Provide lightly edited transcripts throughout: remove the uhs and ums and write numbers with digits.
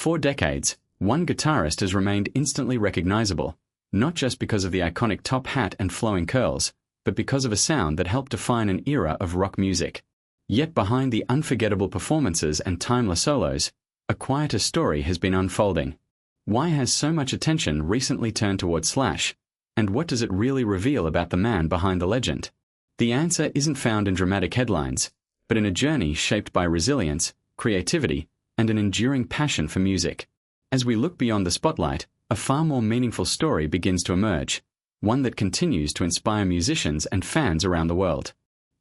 For decades, one guitarist has remained instantly recognizable, not just because of the iconic top hat and flowing curls, but because of a sound that helped define an era of rock music. Yet behind the unforgettable performances and timeless solos, a quieter story has been unfolding. Why has so much attention recently turned towards Slash, and what does it really reveal about the man behind the legend? The answer isn't found in dramatic headlines, but in a journey shaped by resilience, creativity, and an enduring passion for music. As we look beyond the spotlight, a far more meaningful story begins to emerge, one that continues to inspire musicians and fans around the world.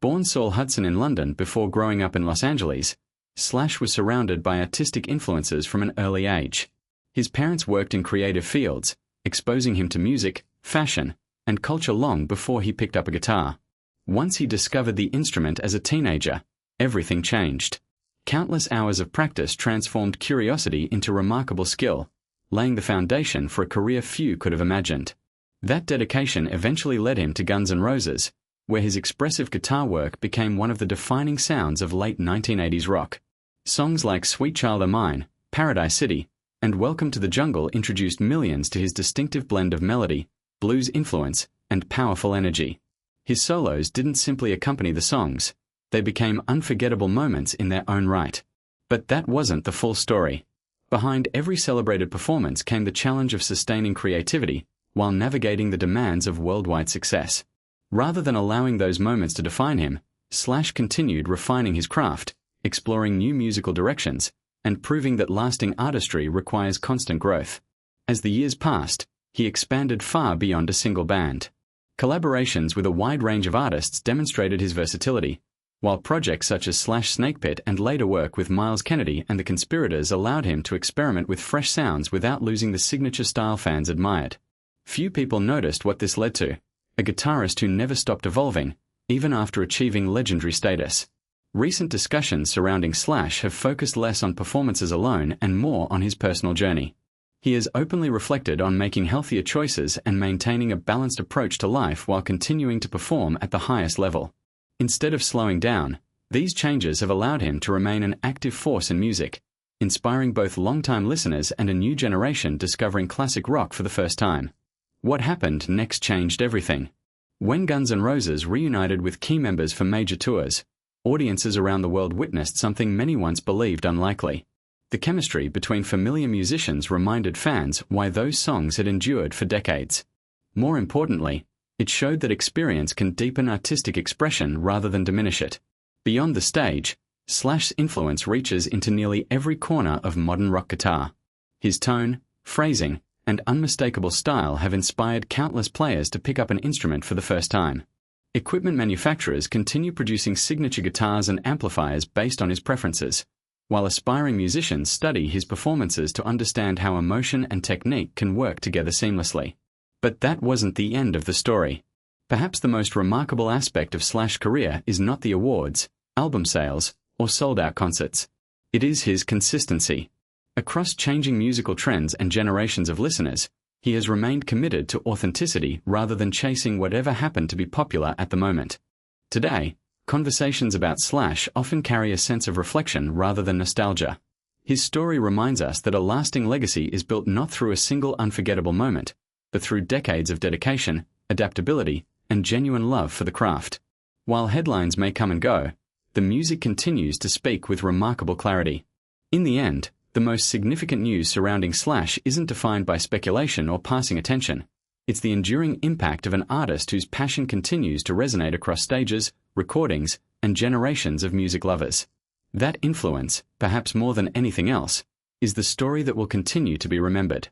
Born Saul Hudson in London before growing up in Los Angeles, Slash was surrounded by artistic influences from an early age. His parents worked in creative fields, exposing him to music, fashion, and culture long before he picked up a guitar. Once he discovered the instrument as a teenager, everything changed. Countless hours of practice transformed curiosity into remarkable skill, laying the foundation for a career few could have imagined. That dedication eventually led him to Guns N' Roses, where his expressive guitar work became one of the defining sounds of late 1980s rock. Songs like Sweet Child O' Mine, Paradise City, and Welcome to the Jungle introduced millions to his distinctive blend of melody, blues influence, and powerful energy. His solos didn't simply accompany the songs, they became unforgettable moments in their own right. But that wasn't the full story. Behind every celebrated performance came the challenge of sustaining creativity while navigating the demands of worldwide success. Rather than allowing those moments to define him, Slash continued refining his craft, exploring new musical directions, and proving that lasting artistry requires constant growth. As the years passed, he expanded far beyond a single band. Collaborations with a wide range of artists demonstrated his versatility, while projects such as Slash Snakepit and later work with Miles Kennedy and the Conspirators allowed him to experiment with fresh sounds without losing the signature style fans admired. Few people noticed what this led to: a guitarist who never stopped evolving, even after achieving legendary status. Recent discussions surrounding Slash have focused less on performances alone and more on his personal journey. He has openly reflected on making healthier choices and maintaining a balanced approach to life while continuing to perform at the highest level. Instead of slowing down, these changes have allowed him to remain an active force in music, inspiring both longtime listeners and a new generation discovering classic rock for the first time. What happened next changed everything. When Guns N' Roses reunited with key members for major tours, audiences around the world witnessed something many once believed unlikely. The chemistry between familiar musicians reminded fans why those songs had endured for decades. More importantly, it showed that experience can deepen artistic expression rather than diminish it. Beyond the stage, Slash's influence reaches into nearly every corner of modern rock guitar. His tone, phrasing, and unmistakable style have inspired countless players to pick up an instrument for the first time. Equipment manufacturers continue producing signature guitars and amplifiers based on his preferences, while aspiring musicians study his performances to understand how emotion and technique can work together seamlessly. But that wasn't the end of the story. Perhaps the most remarkable aspect of Slash's career is not the awards, album sales, or sold-out concerts. It is his consistency. Across changing musical trends and generations of listeners, he has remained committed to authenticity rather than chasing whatever happened to be popular at the moment. Today, conversations about Slash often carry a sense of reflection rather than nostalgia. His story reminds us that a lasting legacy is built not through a single unforgettable moment, but through decades of dedication, adaptability, and genuine love for the craft. While headlines may come and go, the music continues to speak with remarkable clarity. In the end, the most significant news surrounding Slash isn't defined by speculation or passing attention. It's the enduring impact of an artist whose passion continues to resonate across stages, recordings, and generations of music lovers. That influence, perhaps more than anything else, is the story that will continue to be remembered.